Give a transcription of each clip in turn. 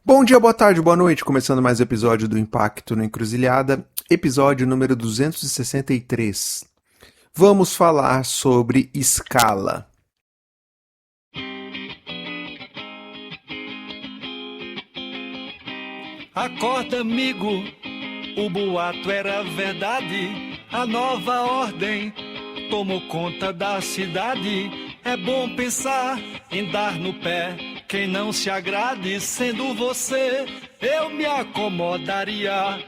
Bom dia, boa tarde, boa noite. Começando mais um episódio do Impacto na Encruzilhada, episódio número 263. Vamos falar sobre escala. Acorda, amigo, o boato era verdade. A nova ordem tomou conta da cidade. É bom pensar em dar no pé quem não se agrade. Sendo você, eu me acomodaria.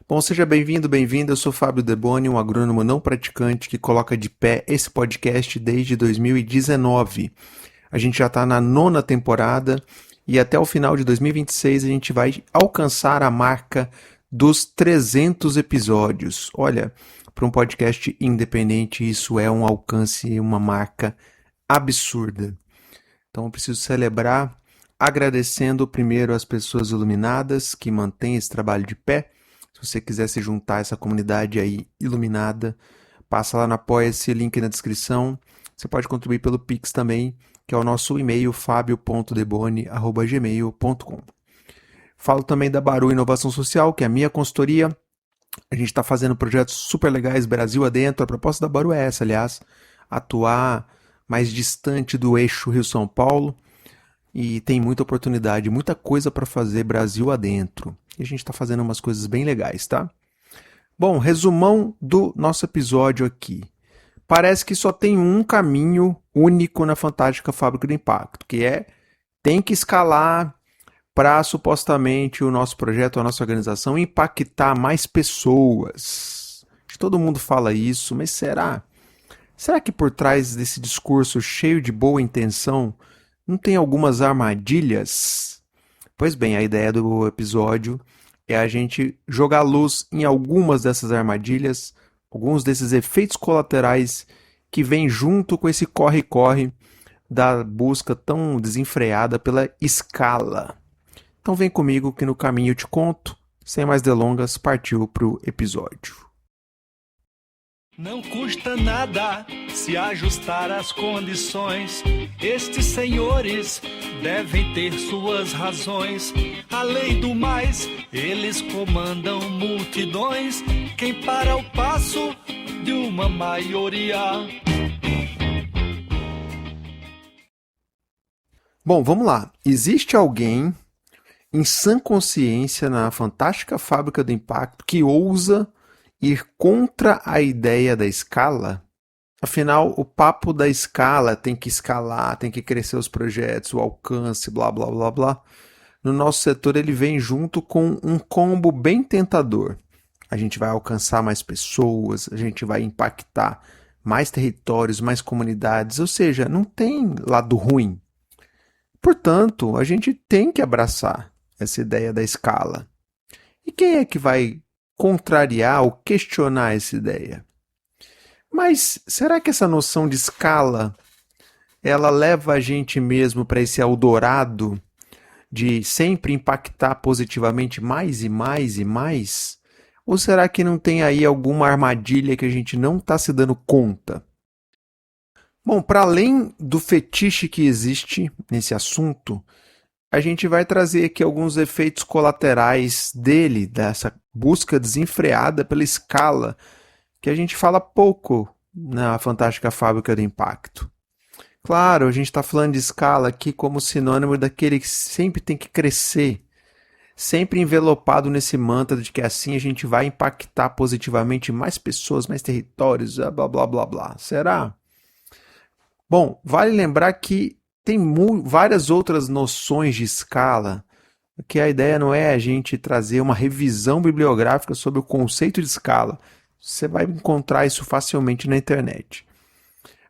Bom, seja bem-vindo, bem-vinda. Eu sou Fábio Deboni, um agrônomo não praticante que coloca de pé esse podcast desde 2019. A gente já está na 9ª temporada e até o final de 2026 a gente vai alcançar a marca dos 300 episódios. Olha, para um podcast independente isso é um alcance, uma marca absurda. Então eu preciso celebrar agradecendo primeiro as pessoas iluminadas que mantêm esse trabalho de pé. Se você quiser se juntar a essa comunidade aí iluminada, passa lá no Apoia-se, link na descrição. Você pode contribuir pelo Pix também, que é o nosso e-mail fabio.deboni@gmail.com. Falo também da Baru Inovação Social, que é a minha consultoria. A gente está fazendo projetos super legais Brasil adentro. A proposta da Baru é essa, aliás, atuar mais distante do eixo Rio-São Paulo. E tem muita oportunidade, muita coisa para fazer Brasil adentro. E a gente está fazendo umas coisas bem legais, tá? Bom, resumão do nosso episódio aqui. Parece que só tem um caminho único na fantástica fábrica do impacto, que é tem que escalar para supostamente o nosso projeto, a nossa organização impactar mais pessoas. Todo mundo fala isso, mas será? Será que por trás desse discurso cheio de boa intenção não tem algumas armadilhas? Pois bem, a ideia do episódio é a gente jogar luz em algumas dessas armadilhas, alguns desses efeitos colaterais que vêm junto com esse corre-corre da busca tão desenfreada pela escala. Então vem comigo que no caminho eu te conto. Sem mais delongas, partiu para o episódio. Não custa nada se ajustar às condições. Estes senhores devem ter suas razões. Além do mais, eles comandam multidões. Quem para o passo de uma maioria. Bom, vamos lá. Existe alguém em sã consciência na fantástica fábrica do impacto que ousa ir contra a ideia da escala? Afinal, o papo da escala tem que escalar, tem que crescer os projetos, o alcance, blá, blá, blá, blá. No nosso setor, ele vem junto com um combo bem tentador. A gente vai alcançar mais pessoas, a gente vai impactar mais territórios, mais comunidades, ou seja, não tem lado ruim. Portanto, a gente tem que abraçar essa ideia da escala. E quem é que vai contrariar ou questionar essa ideia? Mas será que essa noção de escala ela leva a gente mesmo para esse eldorado de sempre impactar positivamente mais e mais e mais? Ou será que não tem aí alguma armadilha que a gente não está se dando conta? Bom, para além do fetiche que existe nesse assunto, a gente vai trazer aqui alguns efeitos colaterais dele, dessa busca desenfreada pela escala, que a gente fala pouco na fantástica fábrica do impacto. Claro, a gente está falando de escala aqui como sinônimo daquele que sempre tem que crescer, sempre envelopado nesse mantra de que assim a gente vai impactar positivamente mais pessoas, mais territórios, blá, blá, blá, blá. Será? Bom, vale lembrar que tem várias outras noções de escala, que a ideia não é a gente trazer uma revisão bibliográfica sobre o conceito de escala. Você vai encontrar isso facilmente na internet.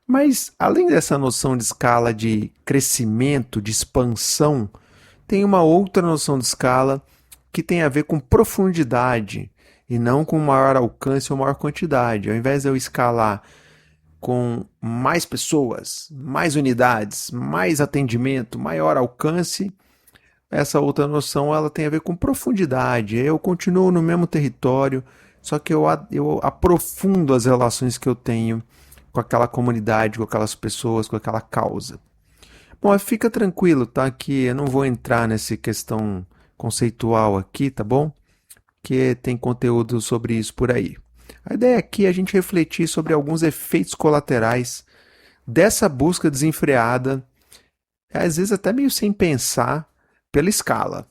Mas, além dessa noção de escala de crescimento, de expansão, tem uma outra noção de escala que tem a ver com profundidade e não com maior alcance ou maior quantidade. Ao invés de eu escalar com mais pessoas, mais unidades, mais atendimento, maior alcance, essa outra noção ela tem a ver com profundidade. Eu continuo no mesmo território, só que eu aprofundo as relações que eu tenho com aquela comunidade, com aquelas pessoas, com aquela causa. Bom, fica tranquilo, tá? Que eu não vou entrar nessa questão conceitual aqui, tá bom? Que tem conteúdo sobre isso por aí. A ideia aqui é a gente refletir sobre alguns efeitos colaterais dessa busca desenfreada, às vezes até meio sem pensar, pela escala.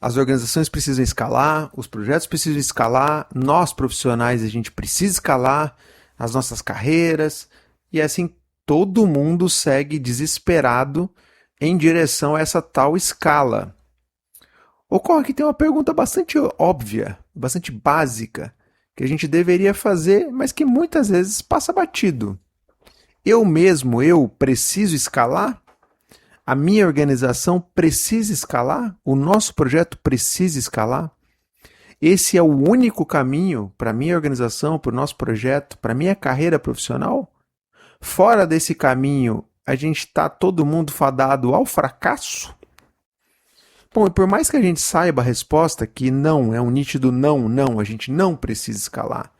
As organizações precisam escalar, os projetos precisam escalar, nós profissionais a gente precisa escalar as nossas carreiras, e assim todo mundo segue desesperado em direção a essa tal escala. Ocorre que tem uma pergunta bastante óbvia, bastante básica, que a gente deveria fazer, mas que muitas vezes passa batido. Eu preciso escalar? A minha organização precisa escalar? O nosso projeto precisa escalar? Esse é o único caminho para a minha organização, para o nosso projeto, para a minha carreira profissional? Fora desse caminho, a gente está todo mundo fadado ao fracasso? Bom, e por mais que a gente saiba a resposta, que não, é um nítido não, a gente não precisa escalar.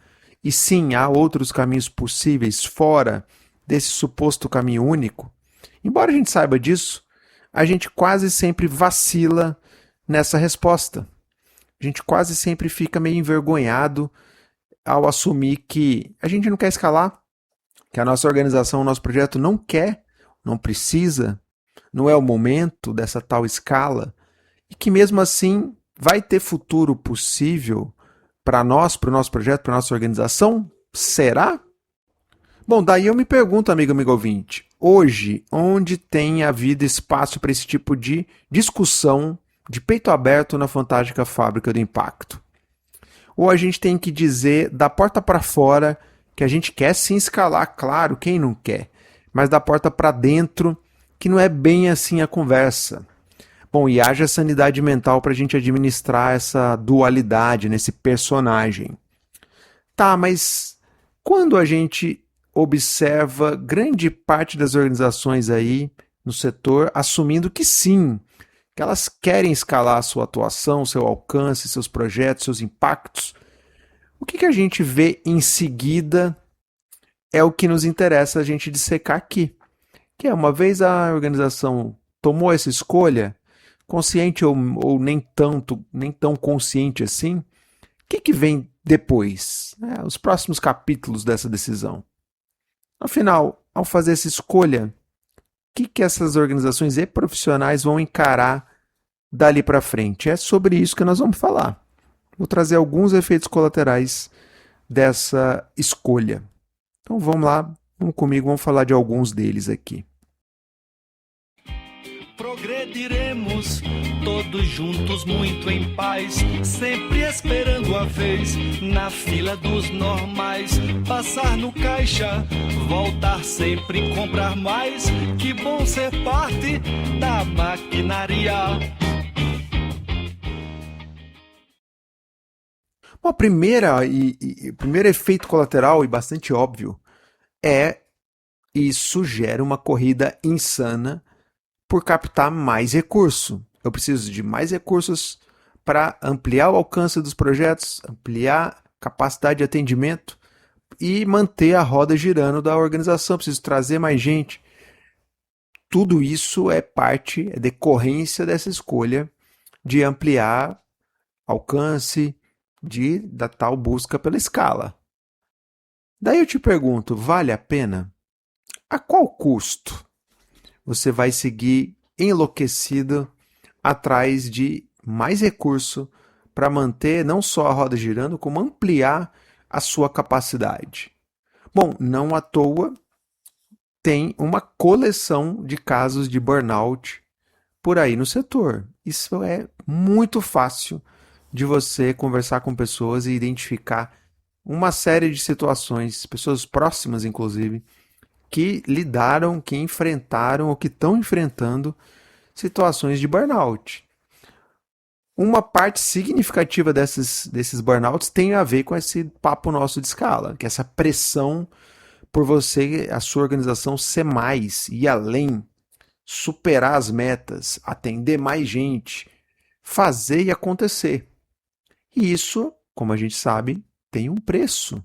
E sim, há outros caminhos possíveis fora desse suposto caminho único. Embora a gente saiba disso, a gente quase sempre vacila nessa resposta. A gente quase sempre fica meio envergonhado ao assumir que a gente não quer escalar, que a nossa organização, o nosso projeto não quer, não precisa, não é o momento dessa tal escala, e que mesmo assim vai ter futuro possível para nós, para o nosso projeto, para a nossa organização? Será? Bom, daí eu me pergunto, amigo ouvinte, hoje, onde tem havido espaço para esse tipo de discussão de peito aberto na fantástica fábrica do impacto? Ou a gente tem que dizer da porta para fora que a gente quer sim escalar, claro, quem não quer, mas da porta para dentro que não é bem assim a conversa. Bom, e haja sanidade mental para a gente administrar essa dualidade nesse personagem. Tá, mas quando a gente observa grande parte das organizações aí no setor assumindo que sim, que elas querem escalar a sua atuação, seu alcance, seus projetos, seus impactos, o que a gente vê em seguida é o que nos interessa a gente dissecar aqui. Que é, uma vez a organização tomou essa escolha, consciente ou nem tão consciente assim, o que vem depois? Os próximos capítulos dessa decisão. Afinal, ao fazer essa escolha, o que essas organizações e profissionais vão encarar dali para frente? É sobre isso que nós vamos falar. Vou trazer alguns efeitos colaterais dessa escolha. Então vamos lá, vamos comigo, vamos falar de alguns deles aqui. Progrediremos todos juntos muito em paz, sempre esperando a vez na fila dos normais, passar no caixa, voltar sempre comprar mais, que bom ser parte da maquinaria. Bom, o primeiro efeito colateral e bastante óbvio é e sugere uma corrida insana por captar mais recurso. Eu preciso de mais recursos para ampliar o alcance dos projetos, ampliar a capacidade de atendimento e manter a roda girando da organização. Eu preciso trazer mais gente. Tudo isso é decorrência dessa escolha de ampliar alcance, da tal busca pela escala. Daí eu te pergunto, vale a pena? A qual custo você vai seguir enlouquecido atrás de mais recurso para manter não só a roda girando, como ampliar a sua capacidade? Bom, não à toa tem uma coleção de casos de burnout por aí no setor. Isso é muito fácil de você conversar com pessoas e identificar uma série de situações, pessoas próximas inclusive, que lidaram, que enfrentaram ou que estão enfrentando situações de burnout. Uma parte significativa desses burnouts tem a ver com esse papo nosso de escala, que é essa pressão por você, a sua organização, ser mais, ir além, superar as metas, atender mais gente, fazer e acontecer. E isso, como a gente sabe, tem um preço.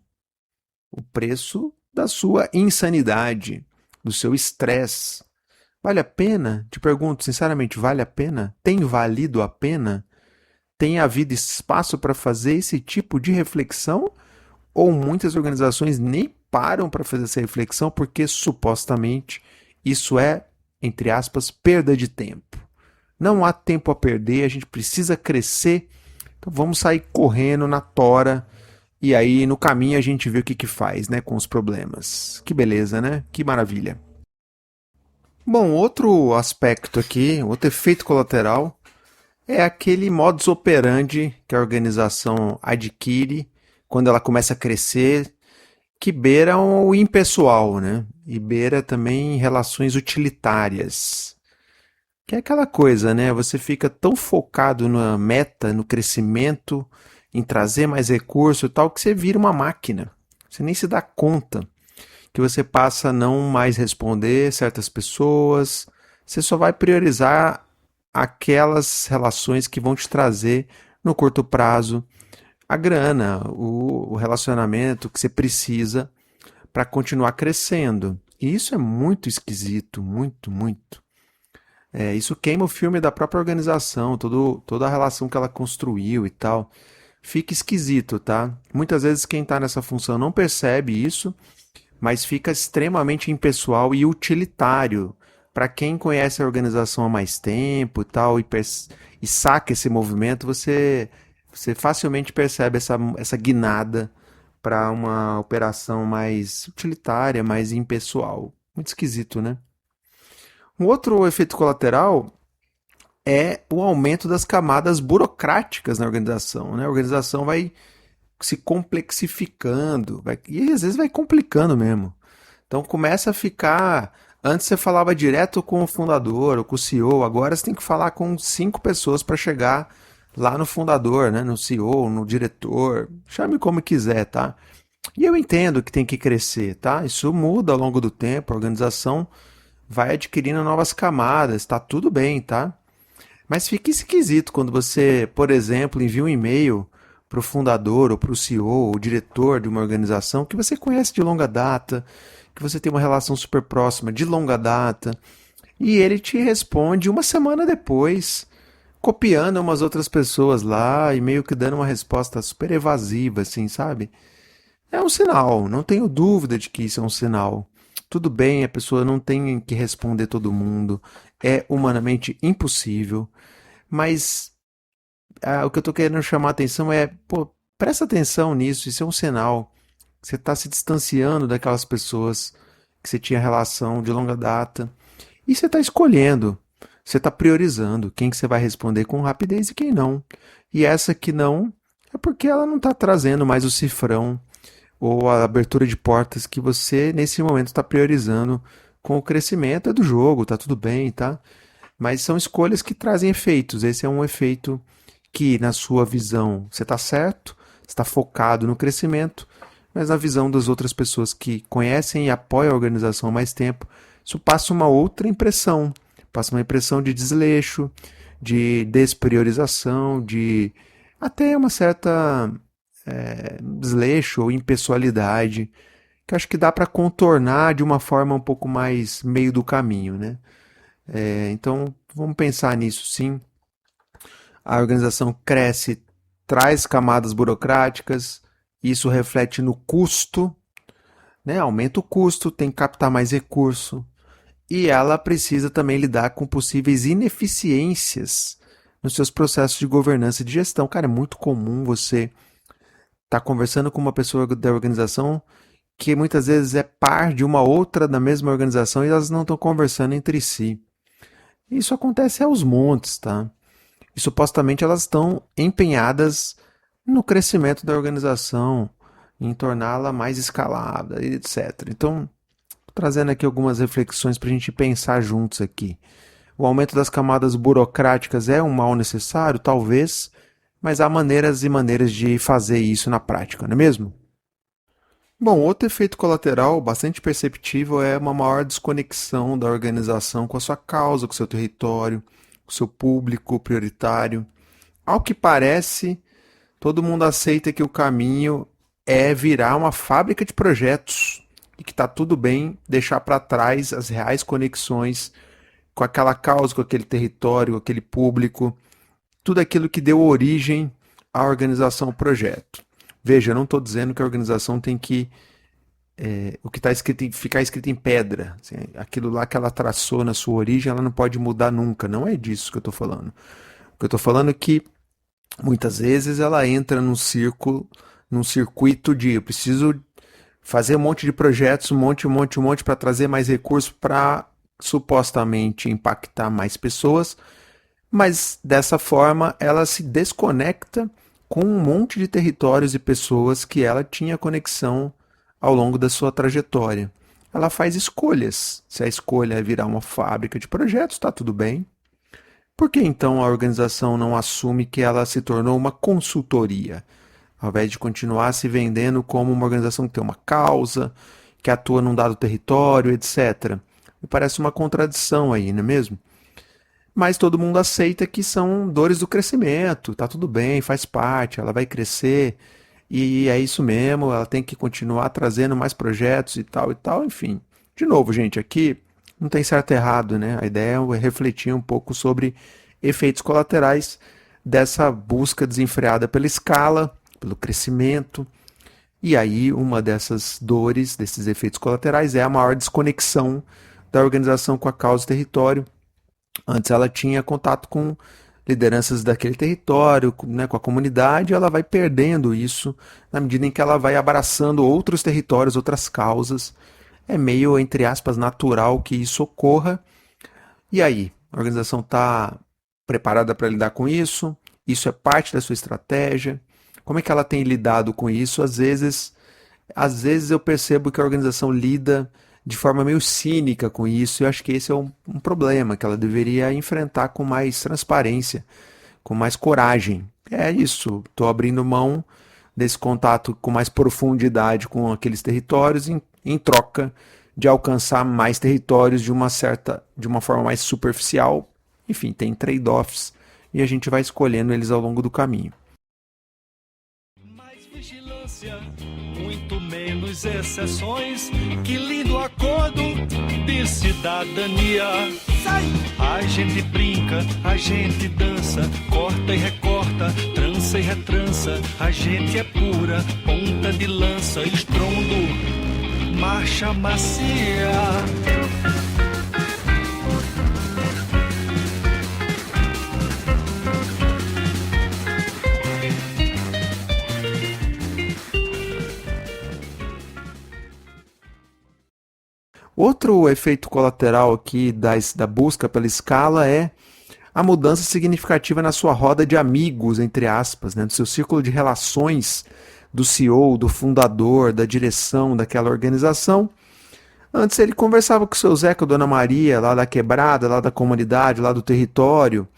O preço da sua insanidade, do seu estresse, Vale a pena? Te pergunto sinceramente, vale a pena? Tem valido a pena? Tem havido espaço para fazer esse tipo de reflexão? Ou muitas organizações nem param para fazer essa reflexão porque supostamente isso é, entre aspas, perda de tempo. Não há tempo a perder, a gente precisa crescer, então vamos sair correndo na tora e aí no caminho a gente vê o que faz, né, com os problemas. Que beleza, né? Que maravilha. Bom, outro aspecto aqui, outro efeito colateral é aquele modus operandi que a organização adquire quando ela começa a crescer, que beira o impessoal, né? E beira também relações utilitárias. Que é aquela coisa, né? Você fica tão focado na meta, no crescimento, em trazer mais recurso e tal, que você vira uma máquina. Você nem se dá conta que você passa a não mais responder certas pessoas. Você só vai priorizar aquelas relações que vão te trazer no curto prazo a grana, o relacionamento que você precisa para continuar crescendo. E isso é muito esquisito, muito, muito. Isso queima o filme da própria organização, toda a relação que ela construiu e tal. Fica esquisito, tá? Muitas vezes quem está nessa função não percebe isso, mas fica extremamente impessoal e utilitário para quem conhece a organização há mais tempo e tal e saca esse movimento, você facilmente percebe essa guinada para uma operação mais utilitária, mais impessoal. Muito esquisito, né? Um outro efeito colateral é o aumento das camadas burocráticas na organização, né? A organização vai se complexificando, e às vezes vai complicando mesmo. Então começa a ficar. Antes você falava direto com o fundador ou com o CEO, agora você tem que falar com 5 pessoas para chegar lá no fundador, né? No CEO, no diretor, chame como quiser, tá? E eu entendo que tem que crescer, tá? Isso muda ao longo do tempo, a organização vai adquirindo novas camadas, tá tudo bem, tá? Mas fica esquisito quando você, por exemplo, envia um e-mail para o fundador ou para o CEO ou diretor de uma organização que você conhece de longa data, que você tem uma relação super próxima de longa data, e ele te responde uma semana depois, copiando umas outras pessoas lá e meio que dando uma resposta super evasiva, assim, sabe? É um sinal, não tenho dúvida de que isso é um sinal. Tudo bem, a pessoa não tem que responder todo mundo, é humanamente impossível, mas o que eu estou querendo chamar a atenção é, pô, presta atenção nisso, isso é um sinal. Você está se distanciando daquelas pessoas que você tinha relação de longa data. E você está escolhendo, você está priorizando quem que você vai responder com rapidez e quem não. E essa que não, é porque ela não está trazendo mais o cifrão ou a abertura de portas que você, nesse momento, está priorizando com o crescimento do jogo, tá tudo bem, tá? Mas são escolhas que trazem efeitos. Esse é um efeito que, na sua visão, você está certo, está focado no crescimento, mas na visão das outras pessoas que conhecem e apoiam a organização há mais tempo, isso passa uma outra impressão. Passa uma impressão de desleixo, de despriorização, de até uma certa desleixo ou impessoalidade, que acho que dá para contornar de uma forma um pouco mais meio do caminho, né? Então, vamos pensar nisso sim. A organização cresce, traz camadas burocráticas, isso reflete no custo, né? Aumenta o custo, tem que captar mais recurso. E ela precisa também lidar com possíveis ineficiências nos seus processos de governança e de gestão. Cara, é muito comum você estar conversando com uma pessoa da organização que muitas vezes é par de uma outra da mesma organização e elas não estão conversando entre si. Isso acontece aos montes, tá? E supostamente elas estão empenhadas no crescimento da organização, em torná-la mais escalável, etc. Então, trazendo aqui algumas reflexões para a gente pensar juntos aqui. O aumento das camadas burocráticas é um mal necessário? Talvez, mas há maneiras e maneiras de fazer isso na prática, não é mesmo? Bom, outro efeito colateral bastante perceptível é uma maior desconexão da organização com a sua causa, com o seu território, com o seu público prioritário. Ao que parece, todo mundo aceita que o caminho é virar uma fábrica de projetos e que está tudo bem deixar para trás as reais conexões com aquela causa, com aquele território, com aquele público, tudo aquilo que deu origem à organização, ao projeto. Veja, eu não estou dizendo que a organização tem que o que está escrito ficar escrito em pedra. Assim, aquilo lá que ela traçou na sua origem, ela não pode mudar nunca. Não é disso que eu estou falando. O que eu estou falando é que muitas vezes ela entra num circuito de eu preciso fazer um monte de projetos, um monte para trazer mais recursos para supostamente impactar mais pessoas, mas dessa forma ela se desconecta com um monte de territórios e pessoas que ela tinha conexão ao longo da sua trajetória. Ela faz escolhas. Se a escolha é virar uma fábrica de projetos, está tudo bem. Por que então a organização não assume que ela se tornou uma consultoria, ao invés de continuar se vendendo como uma organização que tem uma causa, que atua num dado território, etc. Me parece uma contradição aí, não é mesmo? Mas todo mundo aceita que são dores do crescimento, tá tudo bem, faz parte, ela vai crescer, e é isso mesmo, ela tem que continuar trazendo mais projetos e tal, enfim. De novo, gente, aqui não tem certo e errado, né? A ideia é refletir um pouco sobre efeitos colaterais dessa busca desenfreada pela escala, pelo crescimento. E aí, uma dessas dores, desses efeitos colaterais, é a maior desconexão da organização com a causa e território. Antes ela tinha contato com lideranças daquele território, né, com a comunidade, ela vai perdendo isso na medida em que ela vai abraçando outros territórios, outras causas. É meio, entre aspas, natural que isso ocorra. E aí, a organização está preparada para lidar com isso? Isso é parte da sua estratégia? Como é que ela tem lidado com isso? Às vezes eu percebo que a organização lida de forma meio cínica com isso, e eu acho que esse é um problema que ela deveria enfrentar com mais transparência, com mais coragem. É isso, estou abrindo mão desse contato com mais profundidade com aqueles territórios em troca de alcançar mais territórios de uma forma mais superficial. Enfim, tem trade-offs e a gente vai escolhendo eles ao longo do caminho. Mais vigilância, muito menos exceções. Que lindo acordo de cidadania. Sai! A gente brinca, a gente dança, corta e recorta, trança e retrança. A gente é pura, ponta de lança, estrondo, marcha macia. Outro efeito colateral aqui da busca pela escala é a mudança significativa na sua roda de amigos, entre aspas, né, no seu círculo de relações do CEO, do fundador, da direção daquela organização. Antes ele conversava com o seu Zé, com a Dona Maria, lá da quebrada, lá da comunidade, lá do território.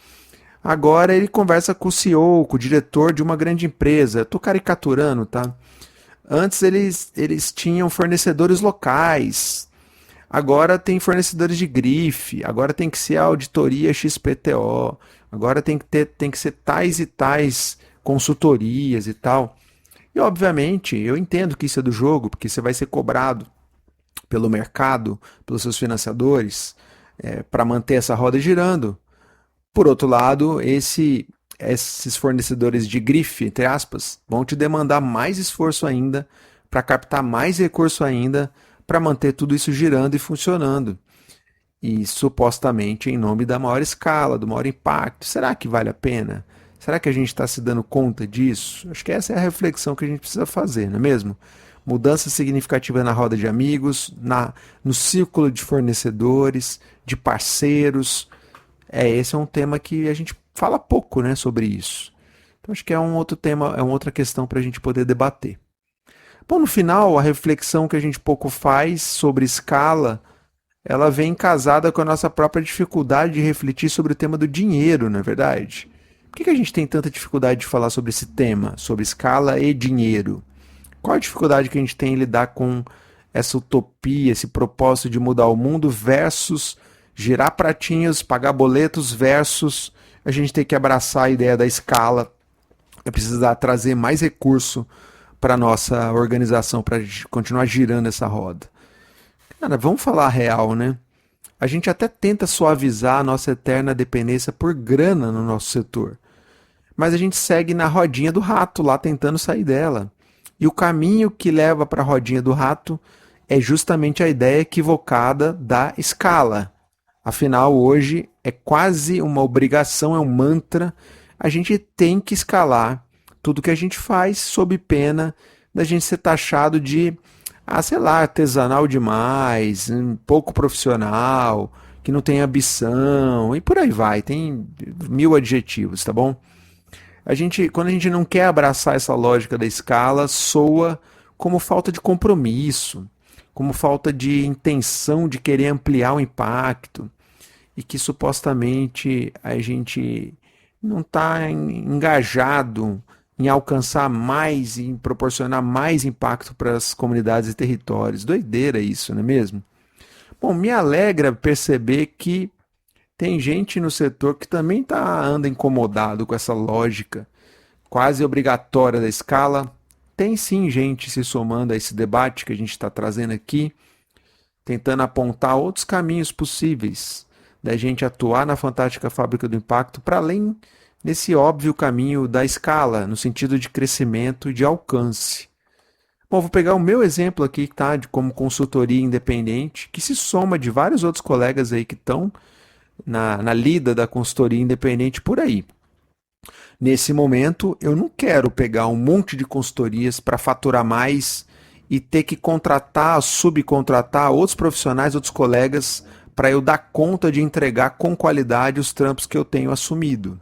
Agora ele conversa com o CEO, com o diretor de uma grande empresa. Eu estou caricaturando, tá? Antes eles tinham fornecedores locais. Agora tem fornecedores de grife, agora tem que ser a auditoria XPTO, agora tem que ser tais e tais consultorias e tal. E obviamente eu entendo que isso é do jogo, porque você vai ser cobrado pelo mercado, pelos seus financiadores, para manter essa roda girando. Por outro lado, esses fornecedores de grife, entre aspas, vão te demandar mais esforço ainda, para captar mais recurso ainda, para manter tudo isso girando e funcionando. E supostamente em nome da maior escala, do maior impacto. Será que vale a pena? Será que a gente está se dando conta disso? Acho que essa é a reflexão que a gente precisa fazer, não é mesmo? Mudança significativa na roda de amigos, no círculo de fornecedores, de parceiros. Esse é um tema que a gente fala pouco, né, sobre isso. Então acho que é um outro tema, é uma outra questão para a gente poder debater. Bom, no final, a reflexão que a gente pouco faz sobre escala, ela vem casada com a nossa própria dificuldade de refletir sobre o tema do dinheiro, não é verdade? Por que a gente tem tanta dificuldade de falar sobre esse tema, sobre escala e dinheiro? Qual a dificuldade que a gente tem em lidar com essa utopia, esse propósito de mudar o mundo versus girar pratinhos, pagar boletos versus a gente ter que abraçar a ideia da escala, é precisar trazer mais recurso para a nossa organização, para continuar girando essa roda. Cara, vamos falar a real, né? A gente até tenta suavizar a nossa eterna dependência por grana no nosso setor, mas a gente segue na rodinha do rato lá tentando sair dela. E o caminho que leva para a rodinha do rato é justamente a ideia equivocada da escala. Afinal, hoje é quase uma obrigação, é um mantra. A gente tem que escalar tudo que a gente faz sob pena da gente ser taxado de, sei lá, artesanal demais, pouco profissional, que não tem ambição e por aí vai. Tem mil adjetivos, tá bom? Quando a gente não quer abraçar essa lógica da escala, soa como falta de compromisso, como falta de intenção de querer ampliar o impacto e que supostamente a gente não está engajado em alcançar mais, em proporcionar mais impacto para as comunidades e territórios. Doideira isso, não é mesmo? Bom, me alegra perceber que tem gente no setor que também anda incomodado com essa lógica quase obrigatória da escala. Tem sim gente se somando a esse debate que a gente está trazendo aqui, tentando apontar outros caminhos possíveis da gente atuar na fantástica fábrica do impacto para além desse óbvio caminho da escala, no sentido de crescimento e de alcance. Bom, vou pegar o meu exemplo aqui, tá, de como consultoria independente, que se soma de vários outros colegas aí que estão na lida da consultoria independente por aí. Nesse momento, eu não quero pegar um monte de consultorias para faturar mais e ter que contratar, subcontratar outros profissionais, outros colegas, para eu dar conta de entregar com qualidade os trampos que eu tenho assumido.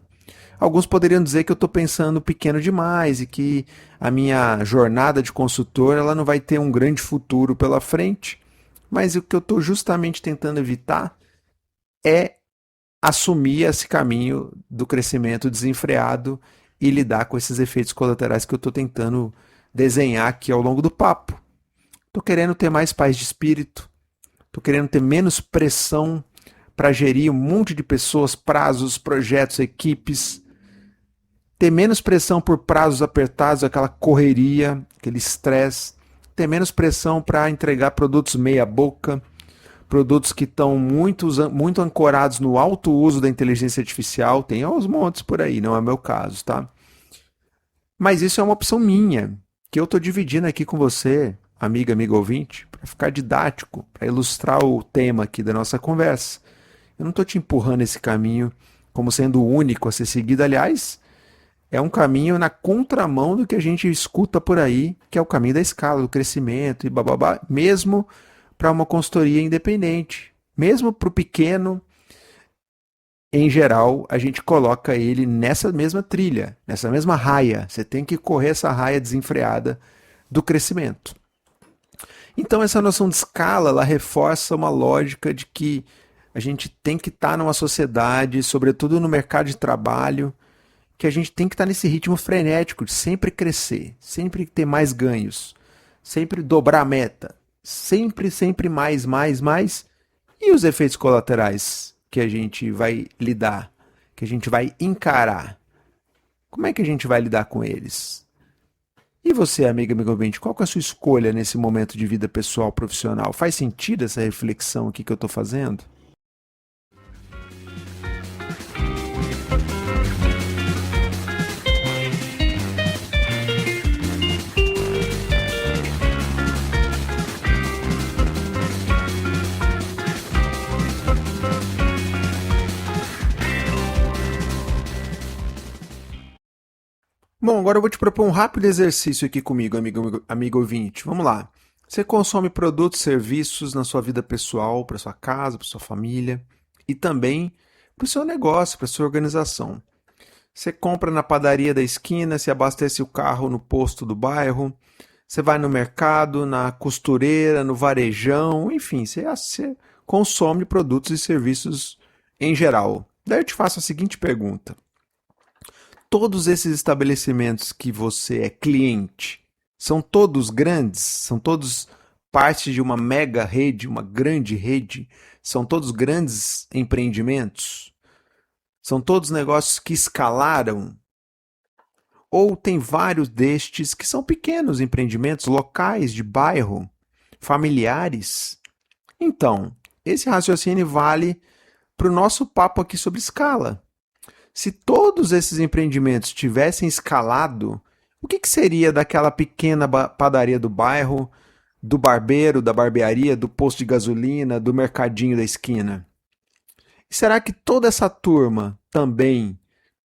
Alguns poderiam dizer que eu estou pensando pequeno demais e que a minha jornada de consultor ela não vai ter um grande futuro pela frente, mas o que eu estou justamente tentando evitar é assumir esse caminho do crescimento desenfreado e lidar com esses efeitos colaterais que eu estou tentando desenhar aqui ao longo do papo. Estou querendo ter mais paz de espírito, estou querendo ter menos pressão para gerir um monte de pessoas, prazos, projetos, equipes, ter menos pressão por prazos apertados, aquela correria, aquele estresse, ter menos pressão para entregar produtos meia boca, produtos que estão muito ancorados no alto uso da inteligência artificial, tem aos montes por aí, não é meu caso, tá? Mas isso é uma opção minha, que eu estou dividindo aqui com você, amigo ouvinte, para ficar didático, para ilustrar o tema aqui da nossa conversa. Eu não estou te empurrando esse caminho como sendo o único a ser seguido, aliás, é um caminho na contramão do que a gente escuta por aí, que é o caminho da escala, do crescimento e bababá, mesmo para uma consultoria independente. Mesmo para o pequeno, em geral, a gente coloca ele nessa mesma trilha, nessa mesma raia. Você tem que correr essa raia desenfreada do crescimento. Então, essa noção de escala, ela reforça uma lógica de que a gente tem que estar numa sociedade, sobretudo no mercado de trabalho, que a gente tem que estar nesse ritmo frenético de sempre crescer, sempre ter mais ganhos, sempre dobrar a meta, sempre mais. E os efeitos colaterais que a gente vai lidar, que a gente vai encarar? Como é que a gente vai lidar com eles? E você, amigo ouvinte, qual que é a sua escolha nesse momento de vida pessoal, profissional? Faz sentido essa reflexão aqui que eu estou fazendo? Bom, agora eu vou te propor um rápido exercício aqui comigo, amigo ouvinte. Vamos lá. Você consome produtos e serviços na sua vida pessoal, para sua casa, para sua família e também para o seu negócio, para a sua organização. Você compra na padaria da esquina, se abastece o carro no posto do bairro, você vai no mercado, na costureira, no varejão, enfim, você consome produtos e serviços em geral. Daí eu te faço a seguinte pergunta. Todos esses estabelecimentos que você é cliente, são todos grandes? São todos parte de uma mega rede, uma grande rede? São todos grandes empreendimentos? São todos negócios que escalaram? Ou tem vários destes que são pequenos empreendimentos locais, de bairro, familiares? Então, esse raciocínio vale para o nosso papo aqui sobre escala. Se todos esses empreendimentos tivessem escalado, o que seria daquela pequena padaria do bairro, do barbeiro, da barbearia, do posto de gasolina, do mercadinho da esquina? E será que toda essa turma também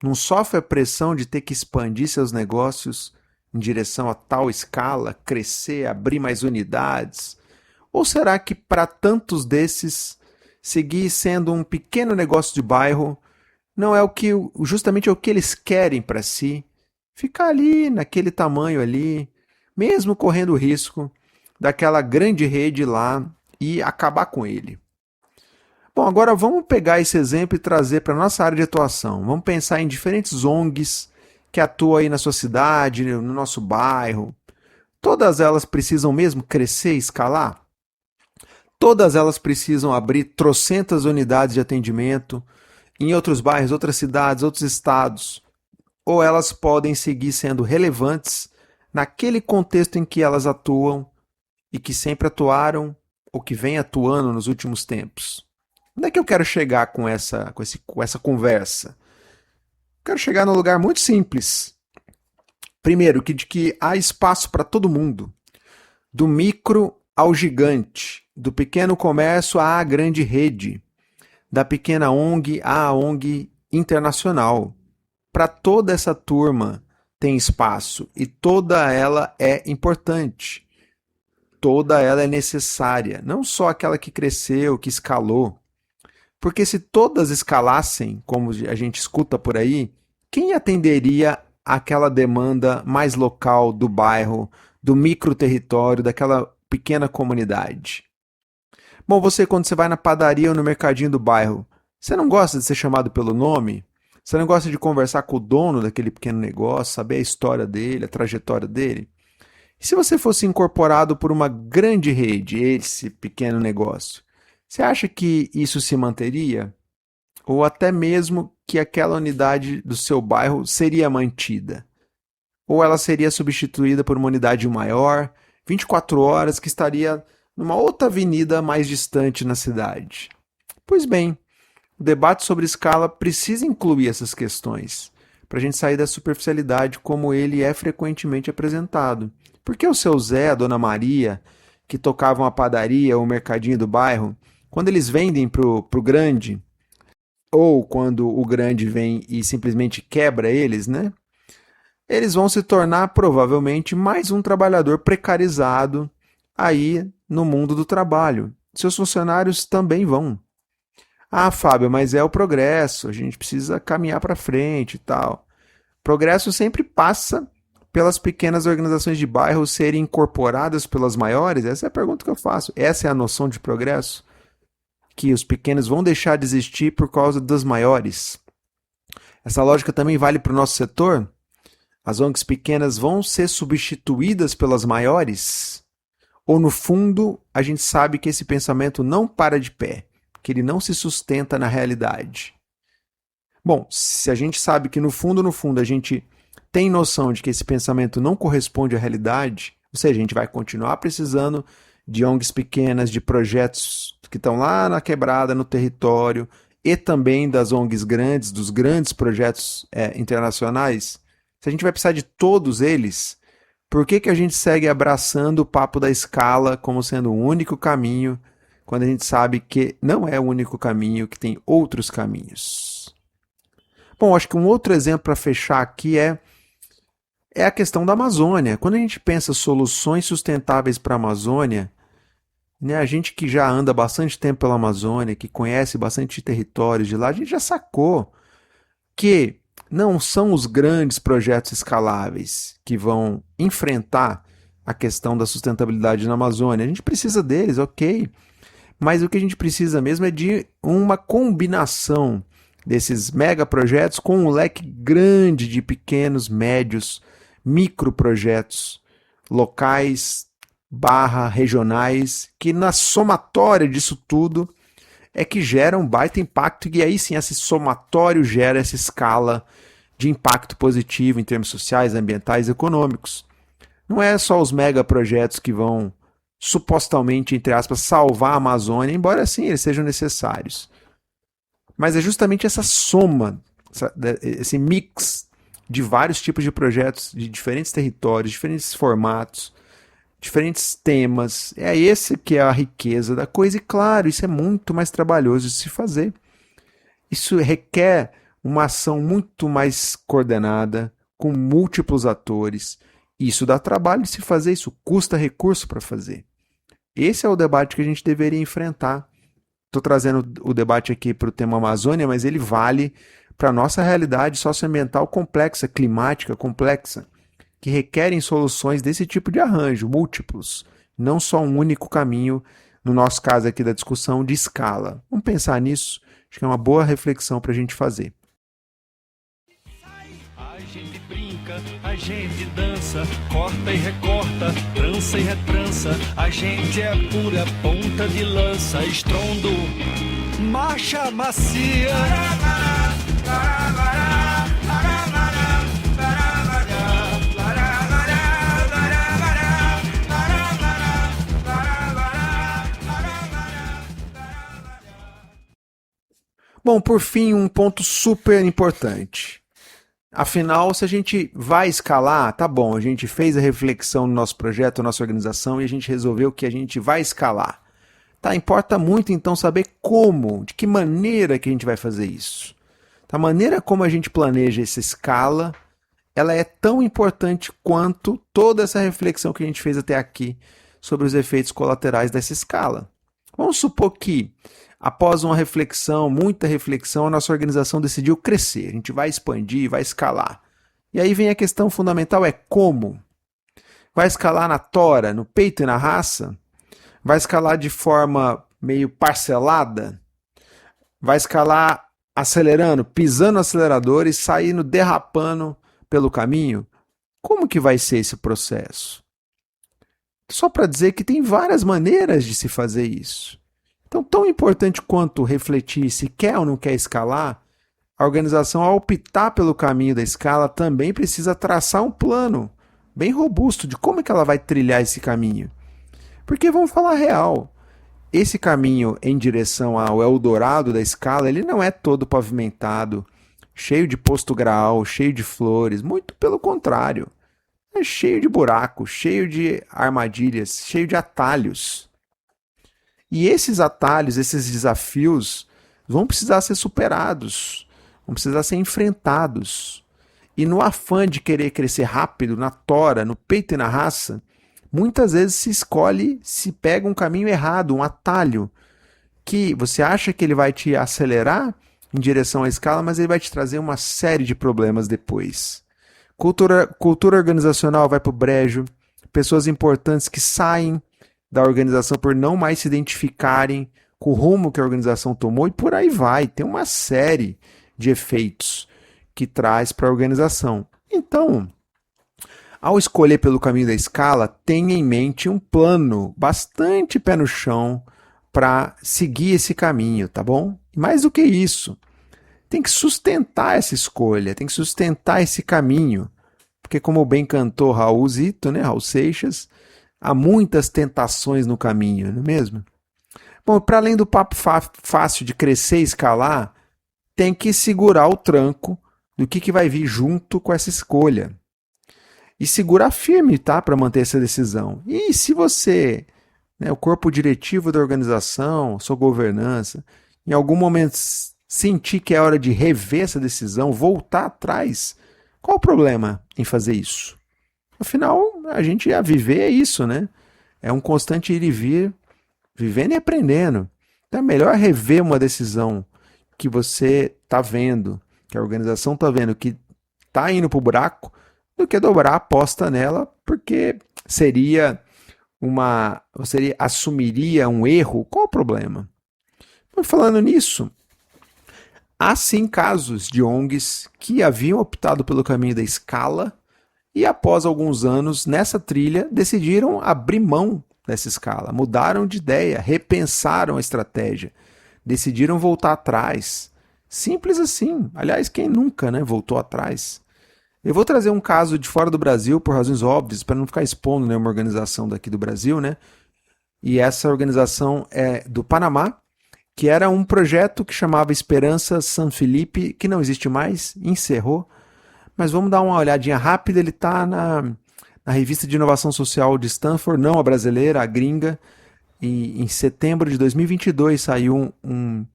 não sofre a pressão de ter que expandir seus negócios em direção a tal escala, crescer, abrir mais unidades? Ou será que para tantos desses, seguir sendo um pequeno negócio de bairro não é justamente o que eles querem para si? Ficar ali, naquele tamanho ali, mesmo correndo o risco daquela grande rede lá e acabar com ele. Bom, agora vamos pegar esse exemplo e trazer para a nossa área de atuação. Vamos pensar em diferentes ONGs que atuam aí na sua cidade, no nosso bairro. Todas elas precisam mesmo crescer e escalar? Todas elas precisam abrir trocentas unidades de atendimento em outros bairros, outras cidades, outros estados? Ou elas podem seguir sendo relevantes naquele contexto em que elas atuam e que sempre atuaram ou que vem atuando nos últimos tempos? Onde é que eu quero chegar com essa conversa? Quero chegar num lugar muito simples. Primeiro, de que há espaço para todo mundo, do micro ao gigante, do pequeno comércio à grande rede, da pequena ONG à ONG internacional. Para toda essa turma tem espaço e toda ela é importante. Toda ela é necessária, não só aquela que cresceu, que escalou. Porque se todas escalassem, como a gente escuta por aí, quem atenderia aquela demanda mais local do bairro, do microterritório, daquela pequena comunidade? Bom, quando você vai na padaria ou no mercadinho do bairro, você não gosta de ser chamado pelo nome? Você não gosta de conversar com o dono daquele pequeno negócio, saber a história dele, a trajetória dele? E se você fosse incorporado por uma grande rede, esse pequeno negócio, você acha que isso se manteria? Ou até mesmo que aquela unidade do seu bairro seria mantida? Ou ela seria substituída por uma unidade maior, 24 horas, que estaria numa outra avenida mais distante na cidade? Pois bem, o debate sobre escala precisa incluir essas questões, para a gente sair da superficialidade como ele é frequentemente apresentado. Porque o seu Zé, a Dona Maria, que tocavam a padaria ou o mercadinho do bairro, quando eles vendem para o grande, ou quando o grande vem e simplesmente quebra eles, né? Eles vão se tornar provavelmente mais um trabalhador precarizado aí no mundo do trabalho. Seus funcionários também vão. Ah, Fábio, mas é o progresso, a gente precisa caminhar para frente e tal. Progresso sempre passa pelas pequenas organizações de bairro serem incorporadas pelas maiores? Essa é a pergunta que eu faço. Essa é a noção de progresso? Que os pequenos vão deixar de existir por causa das maiores? Essa lógica também vale para o nosso setor? As ONGs pequenas vão ser substituídas pelas maiores? Ou no fundo, a gente sabe que esse pensamento não para de pé, que ele não se sustenta na realidade? Bom, se a gente sabe que no fundo a gente tem noção de que esse pensamento não corresponde à realidade, ou seja, a gente vai continuar precisando de ONGs pequenas, de projetos que estão lá na quebrada, no território, e também das ONGs grandes, dos grandes projetos internacionais. Se a gente vai precisar de todos eles, por que a gente segue abraçando o papo da escala como sendo o único caminho, quando a gente sabe que não é o único caminho, que tem outros caminhos? Bom, acho que um outro exemplo para fechar aqui é a questão da Amazônia. Quando a gente pensa soluções sustentáveis para a Amazônia, né, a gente que já anda bastante tempo pela Amazônia, que conhece bastante territórios de lá, a gente já sacou que não são os grandes projetos escaláveis que vão enfrentar a questão da sustentabilidade na Amazônia. A gente precisa deles, ok, mas o que a gente precisa mesmo é de uma combinação desses megaprojetos com um leque grande de pequenos, médios, microprojetos locais / regionais, que na somatória disso tudo é que gera um baita impacto, e aí sim esse somatório gera essa escala de impacto positivo em termos sociais, ambientais e econômicos. Não é só os megaprojetos que vão supostamente, entre aspas, salvar a Amazônia, embora sim eles sejam necessários. Mas é justamente essa soma, esse mix de vários tipos de projetos, de diferentes territórios, diferentes formatos, diferentes temas. É esse que é a riqueza da coisa. E claro, isso é muito mais trabalhoso de se fazer. Isso requer uma ação muito mais coordenada, com múltiplos atores. Isso dá trabalho de se fazer, isso custa recurso para fazer. Esse é o debate que a gente deveria enfrentar. Estou trazendo o debate aqui para o tema Amazônia, mas ele vale para a nossa realidade socioambiental complexa, climática complexa, que requerem soluções desse tipo de arranjo, múltiplos, não só um único caminho, no nosso caso aqui da discussão, de escala. Vamos pensar nisso, acho que é uma boa reflexão para a gente fazer. A gente brinca, a gente dança, corta e recorta, trança e retrança. A gente é pura ponta de lança, estrondo, marcha macia. Bom, por fim, um ponto super importante. Afinal, se a gente vai escalar, tá bom, a gente fez a reflexão no nosso projeto, na nossa organização, e a gente resolveu que a gente vai escalar. Tá, importa muito então saber como, de que maneira que a gente vai fazer isso. A maneira como a gente planeja essa escala, ela é tão importante quanto toda essa reflexão que a gente fez até aqui sobre os efeitos colaterais dessa escala. Vamos supor que, após uma reflexão, muita reflexão, a nossa organização decidiu crescer. A gente vai expandir, vai escalar. E aí vem a questão fundamental, é como? Vai escalar na tora, no peito e na raça? Vai escalar de forma meio parcelada? Vai escalar acelerando, pisando no acelerador e saindo derrapando pelo caminho? Como que vai ser esse processo? Só para dizer que tem várias maneiras de se fazer isso. Então, tão importante quanto refletir se quer ou não quer escalar, a organização, ao optar pelo caminho da escala, também precisa traçar um plano bem robusto de como é que ela vai trilhar esse caminho. Porque, vamos falar real, esse caminho em direção ao Eldorado da escala, ele não é todo pavimentado, cheio de posto graal, cheio de flores, muito pelo contrário. É cheio de buracos, cheio de armadilhas, cheio de atalhos. E esses atalhos, esses desafios, vão precisar ser superados, vão precisar ser enfrentados. E no afã de querer crescer rápido, na tora, no peito e na raça, muitas vezes se pega um caminho errado, um atalho, que você acha que ele vai te acelerar em direção à escala, mas ele vai te trazer uma série de problemas depois. Cultura organizacional vai para o brejo, pessoas importantes que saem da organização por não mais se identificarem com o rumo que a organização tomou e por aí vai. Tem uma série de efeitos que traz para a organização. Então, ao escolher pelo caminho da escala, tenha em mente um plano bastante pé no chão para seguir esse caminho, tá bom? E mais do que isso, tem que sustentar essa escolha, tem que sustentar esse caminho, porque como bem cantou Raul Zito, né, Raul Seixas, há muitas tentações no caminho, não é mesmo? Bom, para além do papo fácil de crescer e escalar, tem que segurar o tranco do que vai vir junto com essa escolha. E segurar firme, tá, para manter essa decisão. E se você, né, o corpo diretivo da organização, sua governança, em algum momento sentir que é hora de rever essa decisão, voltar atrás, qual o problema em fazer isso? Afinal, a gente ia viver é isso, né? É um constante ir e vir, vivendo e aprendendo. Então é melhor rever uma decisão que você está vendo, que a organização está vendo, que está indo para o buraco, do que dobrar a aposta nela, porque você assumiria um erro. Qual o problema? Mas falando nisso, há sim casos de ONGs que haviam optado pelo caminho da escala e após alguns anos nessa trilha decidiram abrir mão dessa escala, mudaram de ideia, repensaram a estratégia, decidiram voltar atrás. Simples assim. Aliás, quem nunca, né, voltou atrás? Eu vou trazer um caso de fora do Brasil, por razões óbvias, para não ficar expondo, né, uma organização daqui do Brasil, né? E essa organização é do Panamá, que era um projeto que chamava Esperança San Felipe, que não existe mais, encerrou. Mas vamos dar uma olhadinha rápida, ele está na revista de inovação social de Stanford, não a brasileira, a gringa, e em setembro de 2022 saiu um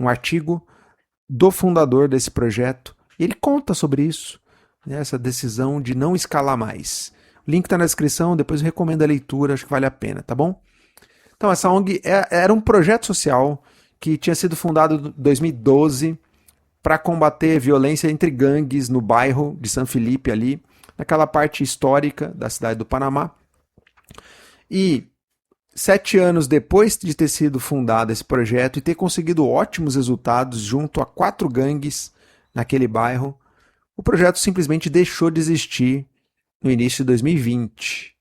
artigo do fundador desse projeto, e ele conta sobre isso, né, essa decisão de não escalar mais. O link está na descrição, depois eu recomendo a leitura, acho que vale a pena, tá bom? Então, essa ONG era um projeto social que tinha sido fundado em 2012 para combater violência entre gangues no bairro de San Felipe, ali, naquela parte histórica da cidade do Panamá. E 7 anos depois de ter sido fundado esse projeto e ter conseguido ótimos resultados junto a 4 gangues naquele bairro, o projeto simplesmente deixou de existir no início de 2020.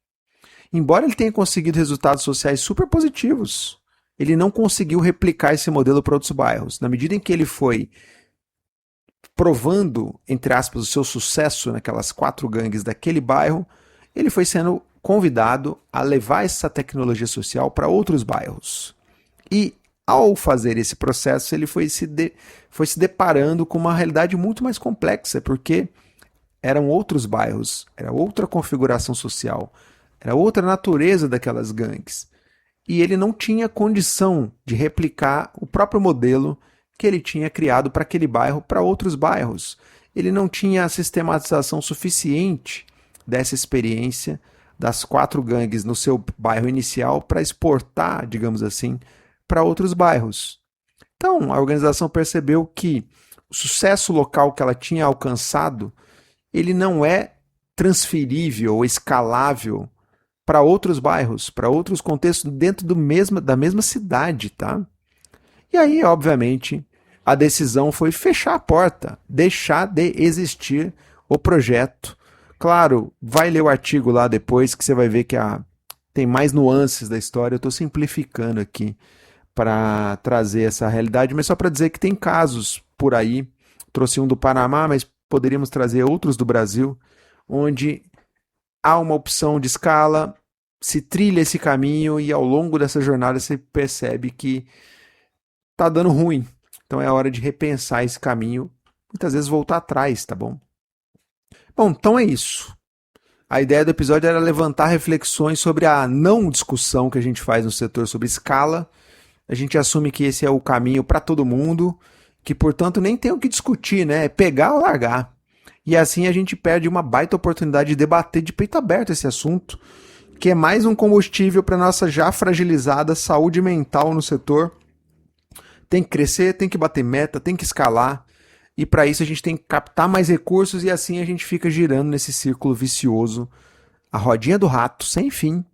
Embora ele tenha conseguido resultados sociais super positivos, ele não conseguiu replicar esse modelo para outros bairros. Na medida em que ele foi provando, entre aspas, o seu sucesso naquelas 4 gangues daquele bairro, ele foi sendo convidado a levar essa tecnologia social para outros bairros. E, ao fazer esse processo, ele foi se deparando com uma realidade muito mais complexa, porque eram outros bairros, era outra configuração social, era outra natureza daquelas gangues. E ele não tinha condição de replicar o próprio modelo que ele tinha criado para aquele bairro, para outros bairros. Ele não tinha a sistematização suficiente dessa experiência das 4 gangues no seu bairro inicial para exportar, digamos assim, para outros bairros. Então, a organização percebeu que o sucesso local que ela tinha alcançado, ele não é transferível ou escalável para outros bairros, para outros contextos dentro da mesma cidade, tá? E aí, obviamente, a decisão foi fechar a porta, deixar de existir o projeto. Claro, vai ler o artigo lá depois que você vai ver que tem mais nuances da história. Eu estou simplificando aqui para trazer essa realidade, mas só para dizer que tem casos por aí. Trouxe um do Panamá, mas poderíamos trazer outros do Brasil, onde há uma opção de escala, se trilha esse caminho e ao longo dessa jornada você percebe que está dando ruim. Então é hora de repensar esse caminho, muitas vezes voltar atrás, tá bom? Bom, então é isso. A ideia do episódio era levantar reflexões sobre a não discussão que a gente faz no setor sobre escala. A gente assume que esse é o caminho para todo mundo, que portanto nem tem o que discutir, né? É pegar ou largar. E assim a gente perde uma baita oportunidade de debater de peito aberto esse assunto, que é mais um combustível para nossa já fragilizada saúde mental no setor. Tem que crescer, tem que bater meta, tem que escalar. E para isso a gente tem que captar mais recursos e assim a gente fica girando nesse círculo vicioso, a rodinha do rato, sem fim.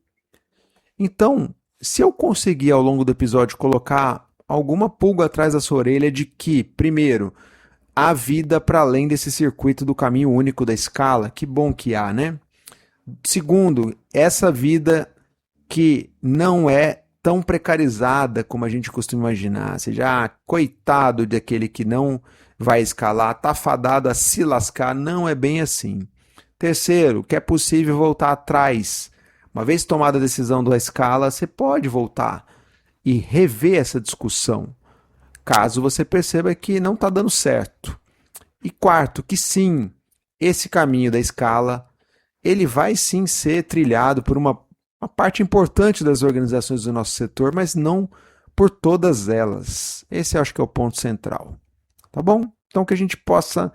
Então, se eu conseguir ao longo do episódio colocar alguma pulga atrás da sua orelha de que, primeiro, há vida para além desse circuito do caminho único da escala, que bom que há, né? Segundo, essa vida que não é tão precarizada como a gente costuma imaginar, seja, coitado daquele que não vai escalar, tá fadado a se lascar, não é bem assim. Terceiro, que é possível voltar atrás. Uma vez tomada a decisão da escala, você pode voltar e rever essa discussão, caso você perceba que não está dando certo. E quarto, que sim, esse caminho da escala, ele vai sim ser trilhado por uma parte importante das organizações do nosso setor, mas não por todas elas. Esse eu acho que é o ponto central. Tá bom? Então que a gente possa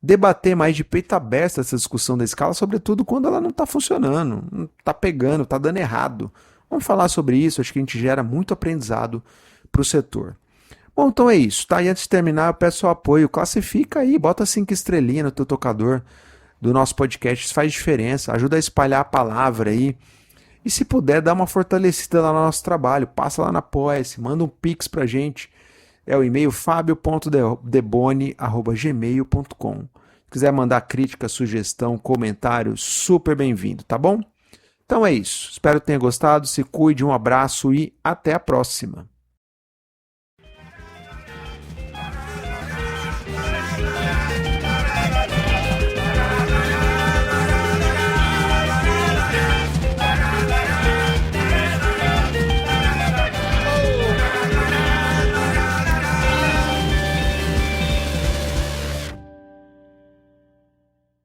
debater mais de peito aberto essa discussão da escala, sobretudo quando ela não está funcionando, não está pegando, está dando errado. Vamos falar sobre isso, acho que a gente gera muito aprendizado para o setor. Bom, então é isso, tá? E antes de terminar, eu peço o apoio, classifica aí, bota 5 estrelinhas no teu tocador do nosso podcast, isso faz diferença, ajuda a espalhar a palavra aí. E se puder, dá uma fortalecida lá no nosso trabalho, passa lá na Apoia-se, manda um pix pra gente, é o e-mail fabio.debone@gmail.com. Se quiser mandar crítica, sugestão, comentário, super bem-vindo, tá bom? Então é isso, espero que tenha gostado, se cuide, um abraço e até a próxima.